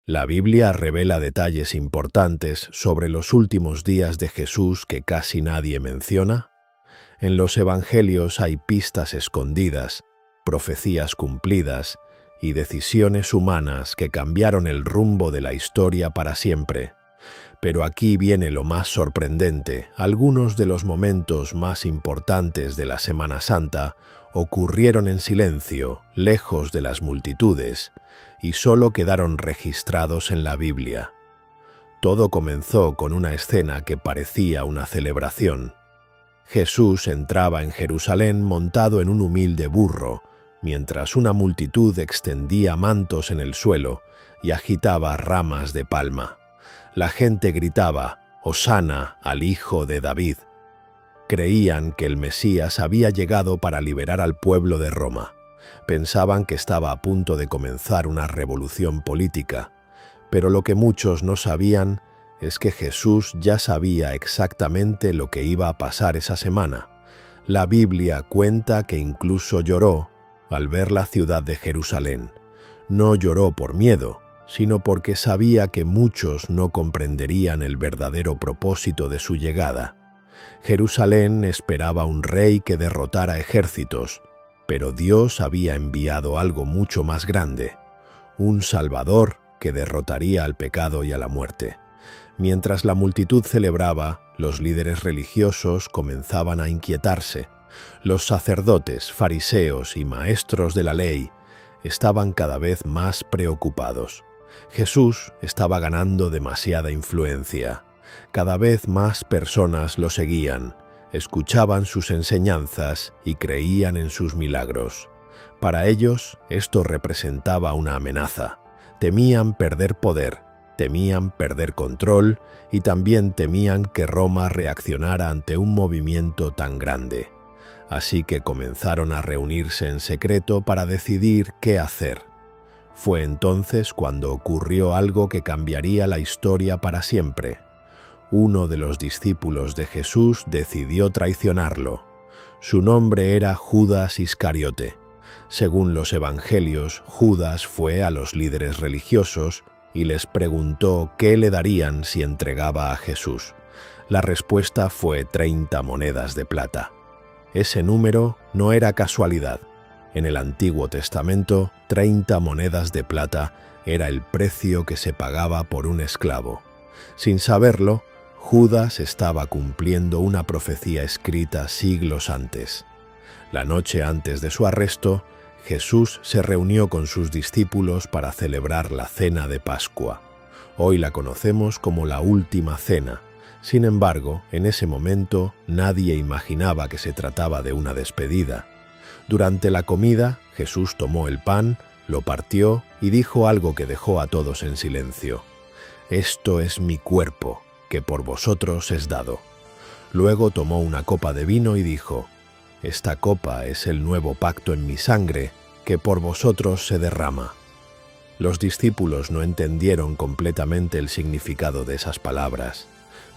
La Biblia revela detalles importantes sobre los últimos días de Jesús que casi nadie menciona. En los Evangelios hay pistas escondidas, profecías cumplidas y decisiones humanas que cambiaron el rumbo de la historia para siempre. Pero aquí viene lo más sorprendente. Algunos de los momentos más importantes de la Semana Santa ocurrieron en silencio, lejos de las multitudes, y solo quedaron registrados en la Biblia. Todo comenzó con una escena que parecía una celebración. Jesús entraba en Jerusalén montado en un humilde burro, mientras una multitud extendía mantos en el suelo y agitaba ramas de palma. La gente gritaba, «Hosana al Hijo de David». Creían que el Mesías había llegado para liberar al pueblo de Roma. Pensaban que estaba a punto de comenzar una revolución política, pero lo que muchos no sabían es que Jesús ya sabía exactamente lo que iba a pasar esa semana. La Biblia cuenta que incluso lloró al ver la ciudad de Jerusalén. No lloró por miedo, sino porque sabía que muchos no comprenderían el verdadero propósito de su llegada. Jerusalén esperaba un rey que derrotara ejércitos, pero Dios había enviado algo mucho más grande, un Salvador que derrotaría al pecado y a la muerte. Mientras la multitud celebraba, los líderes religiosos comenzaban a inquietarse. Los sacerdotes, fariseos y maestros de la ley estaban cada vez más preocupados. Jesús estaba ganando demasiada influencia. Cada vez más personas lo seguían, escuchaban sus enseñanzas y creían en sus milagros. Para ellos, esto representaba una amenaza. Temían perder poder, temían perder control y también temían que Roma reaccionara ante un movimiento tan grande. Así que comenzaron a reunirse en secreto para decidir qué hacer. Fue entonces cuando ocurrió algo que cambiaría la historia para siempre. Uno de los discípulos de Jesús decidió traicionarlo. Su nombre era Judas Iscariote. Según los Evangelios, Judas fue a los líderes religiosos y les preguntó qué le darían si entregaba a Jesús. La respuesta fue 30 monedas de plata. Ese número no era casualidad. En el Antiguo Testamento, 30 monedas de plata era el precio que se pagaba por un esclavo. Sin saberlo, Judas estaba cumpliendo una profecía escrita siglos antes. La noche antes de su arresto, Jesús se reunió con sus discípulos para celebrar la Cena de Pascua. Hoy la conocemos como la Última Cena. Sin embargo, en ese momento nadie imaginaba que se trataba de una despedida. Durante la comida, Jesús tomó el pan, lo partió y dijo algo que dejó a todos en silencio. «Esto es mi cuerpo, que por vosotros es dado». Luego tomó una copa de vino y dijo: «Esta copa es el nuevo pacto en mi sangre, que por vosotros se derrama». Los discípulos no entendieron completamente el significado de esas palabras,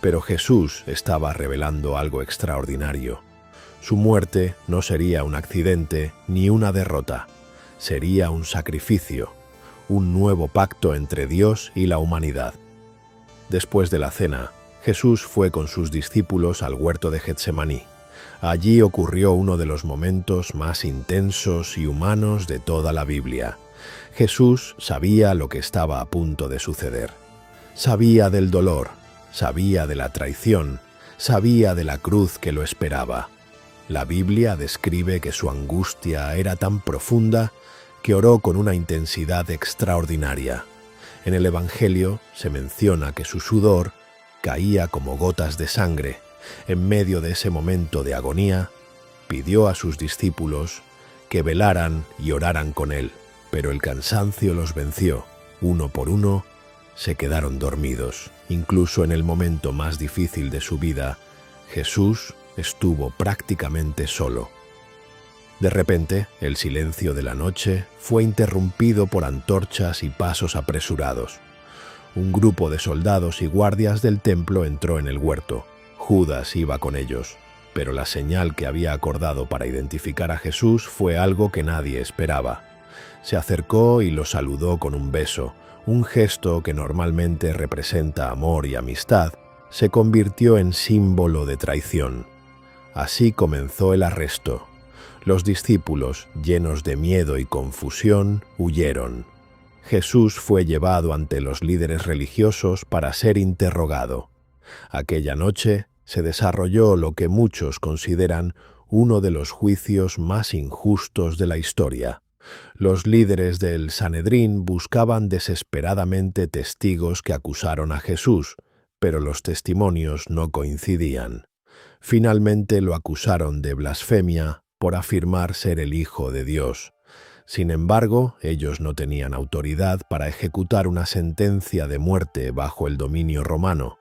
pero Jesús estaba revelando algo extraordinario. Su muerte no sería un accidente ni una derrota, sería un sacrificio, un nuevo pacto entre Dios y la humanidad. Después de la cena, Jesús fue con sus discípulos al huerto de Getsemaní. Allí ocurrió uno de los momentos más intensos y humanos de toda la Biblia. Jesús sabía lo que estaba a punto de suceder. Sabía del dolor, sabía de la traición, sabía de la cruz que lo esperaba. La Biblia describe que su angustia era tan profunda que oró con una intensidad extraordinaria. En el Evangelio se menciona que su sudor caía como gotas de sangre. En medio de ese momento de agonía, pidió a sus discípulos que velaran y oraran con él, pero el cansancio los venció. Uno por uno, se quedaron dormidos. Incluso en el momento más difícil de su vida, Jesús estuvo prácticamente solo. De repente, el silencio de la noche fue interrumpido por antorchas y pasos apresurados. Un grupo de soldados y guardias del templo entró en el huerto. Judas iba con ellos, pero la señal que había acordado para identificar a Jesús fue algo que nadie esperaba. Se acercó y lo saludó con un beso, Un gesto que normalmente representa amor y amistad se convirtió en símbolo de traición. Así comenzó el arresto. Los discípulos, llenos de miedo y confusión, huyeron. Jesús fue llevado ante los líderes religiosos para ser interrogado. Aquella noche se desarrolló lo que muchos consideran uno de los juicios más injustos de la historia. Los líderes del Sanedrín buscaban desesperadamente testigos que acusaron a Jesús, pero los testimonios no coincidían. Finalmente lo acusaron de blasfemia por afirmar ser el Hijo de Dios. Sin embargo, ellos no tenían autoridad para ejecutar una sentencia de muerte bajo el dominio romano.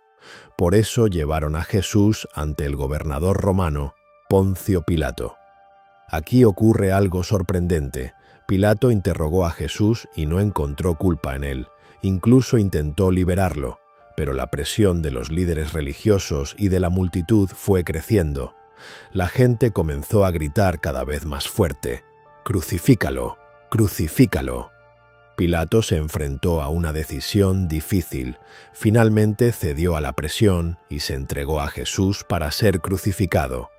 Por eso llevaron a Jesús ante el gobernador romano, Poncio Pilato. Aquí ocurre algo sorprendente. Pilato interrogó a Jesús y no encontró culpa en él. Incluso intentó liberarlo, pero la presión de los líderes religiosos y de la multitud fue creciendo. La gente comenzó a gritar cada vez más fuerte: «¡Crucifícalo! ¡Crucifícalo!». Pilato se enfrentó a una decisión difícil. Finalmente cedió a la presión y se entregó a Jesús para ser crucificado.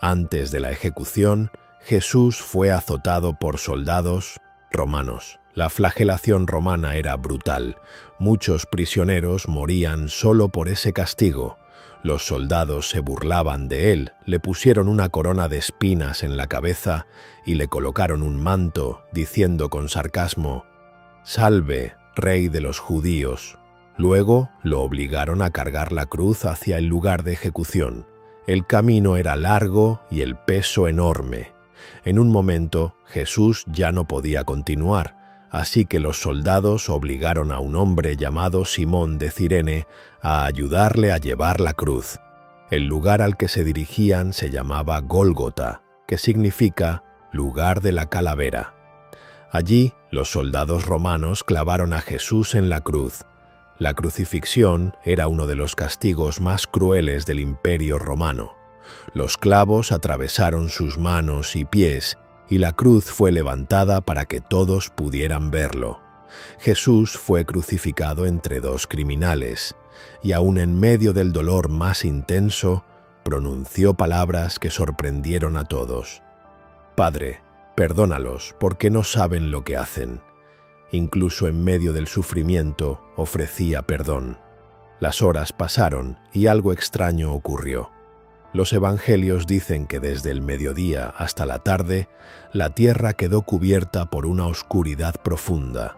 Antes de la ejecución, Jesús fue azotado por soldados romanos. La flagelación romana era brutal. Muchos prisioneros morían solo por ese castigo. Los soldados se burlaban de él, le pusieron una corona de espinas en la cabeza y le colocaron un manto, diciendo con sarcasmo: «Salve, rey de los judíos». Luego lo obligaron a cargar la cruz hacia el lugar de ejecución. El camino era largo y el peso enorme. En un momento, Jesús ya no podía continuar, así que los soldados obligaron a un hombre llamado Simón de Cirene a ayudarle a llevar la cruz. El lugar al que se dirigían se llamaba Gólgota, que significa lugar de la calavera. Allí, los soldados romanos clavaron a Jesús en la cruz. La crucifixión era uno de los castigos más crueles del Imperio Romano. Los clavos atravesaron sus manos y pies, y la cruz fue levantada para que todos pudieran verlo. Jesús fue crucificado entre dos criminales, y aún en medio del dolor más intenso, pronunció palabras que sorprendieron a todos: «Padre, perdónalos, porque no saben lo que hacen». Incluso en medio del sufrimiento, ofrecía perdón. Las horas pasaron y algo extraño ocurrió. Los evangelios dicen que desde el mediodía hasta la tarde, la tierra quedó cubierta por una oscuridad profunda.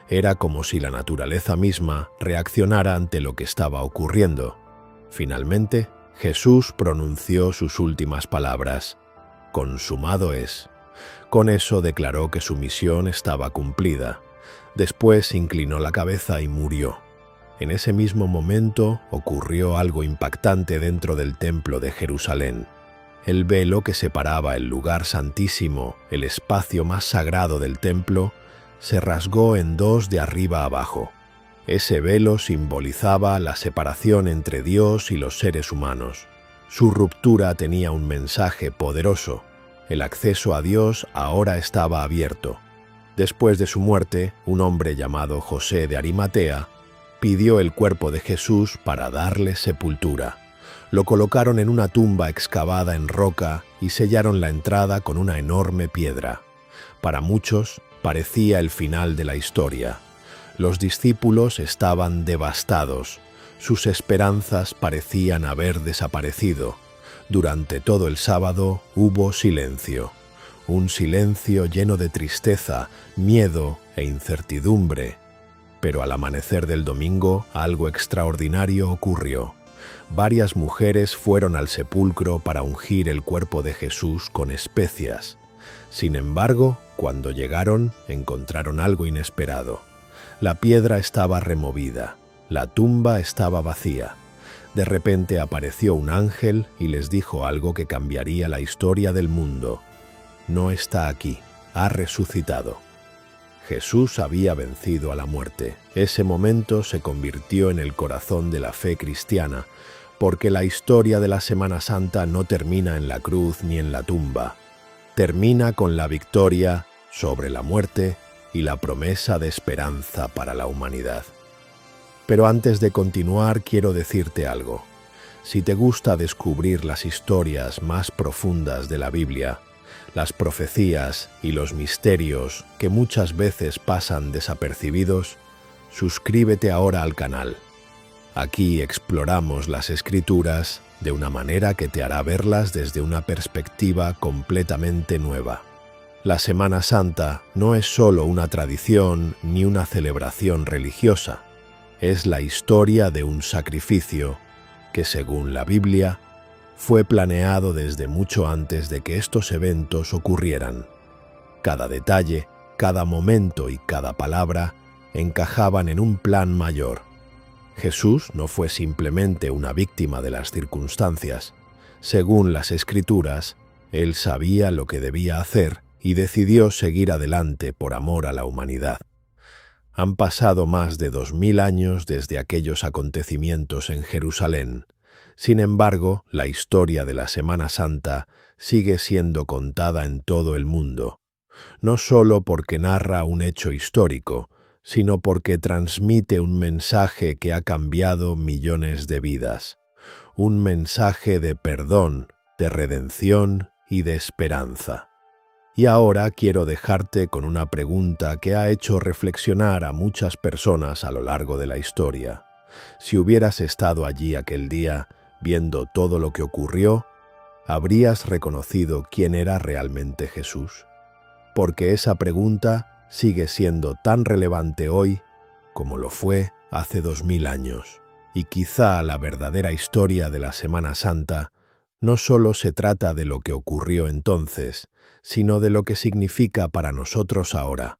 Era como si la naturaleza misma reaccionara ante lo que estaba ocurriendo. Finalmente, Jesús pronunció sus últimas palabras: «Consumado es». Con eso declaró que su misión estaba cumplida. Después inclinó la cabeza y murió. En ese mismo momento ocurrió algo impactante dentro del templo de Jerusalén. El velo que separaba el lugar santísimo, el espacio más sagrado del templo, se rasgó en dos de arriba abajo. Ese velo simbolizaba la separación entre Dios y los seres humanos. Su ruptura tenía un mensaje poderoso. El acceso a Dios ahora estaba abierto. Después de su muerte, un hombre llamado José de Arimatea pidió el cuerpo de Jesús para darle sepultura. Lo colocaron en una tumba excavada en roca y sellaron la entrada con una enorme piedra. Para muchos, parecía el final de la historia. Los discípulos estaban devastados. Sus esperanzas parecían haber desaparecido. Durante todo el sábado hubo silencio. Un silencio lleno de tristeza, miedo e incertidumbre. Pero al amanecer del domingo, algo extraordinario ocurrió. Varias mujeres fueron al sepulcro para ungir el cuerpo de Jesús con especias. Sin embargo, cuando llegaron, encontraron algo inesperado. La piedra estaba removida. La tumba estaba vacía. De repente apareció un ángel y les dijo algo que cambiaría la historia del mundo. No está aquí, ha resucitado. Jesús había vencido a la muerte. Ese momento se convirtió en el corazón de la fe cristiana, porque la historia de la Semana Santa no termina en la cruz ni en la tumba. Termina con la victoria sobre la muerte y la promesa de esperanza para la humanidad. Pero antes de continuar, quiero decirte algo. Si te gusta descubrir las historias más profundas de la Biblia, las profecías y los misterios que muchas veces pasan desapercibidos, suscríbete ahora al canal. Aquí exploramos las Escrituras de una manera que te hará verlas desde una perspectiva completamente nueva. La Semana Santa no es solo una tradición ni una celebración religiosa, es la historia de un sacrificio que, según la Biblia, fue planeado desde mucho antes de que estos eventos ocurrieran. Cada detalle, cada momento y cada palabra encajaban en un plan mayor. Jesús no fue simplemente una víctima de las circunstancias. Según las Escrituras, Él sabía lo que debía hacer y decidió seguir adelante por amor a la humanidad. Han pasado más de 2000 años desde aquellos acontecimientos en Jerusalén. Sin embargo, la historia de la Semana Santa sigue siendo contada en todo el mundo, no solo porque narra un hecho histórico, sino porque transmite un mensaje que ha cambiado millones de vidas, un mensaje de perdón, de redención y de esperanza. Y ahora quiero dejarte con una pregunta que ha hecho reflexionar a muchas personas a lo largo de la historia. Si hubieras estado allí aquel día, viendo todo lo que ocurrió, ¿habrías reconocido quién era realmente Jesús? Porque esa pregunta sigue siendo tan relevante hoy como lo fue hace 2000 años. Y quizá la verdadera historia de la Semana Santa no solo se trata de lo que ocurrió entonces, sino de lo que significa para nosotros ahora.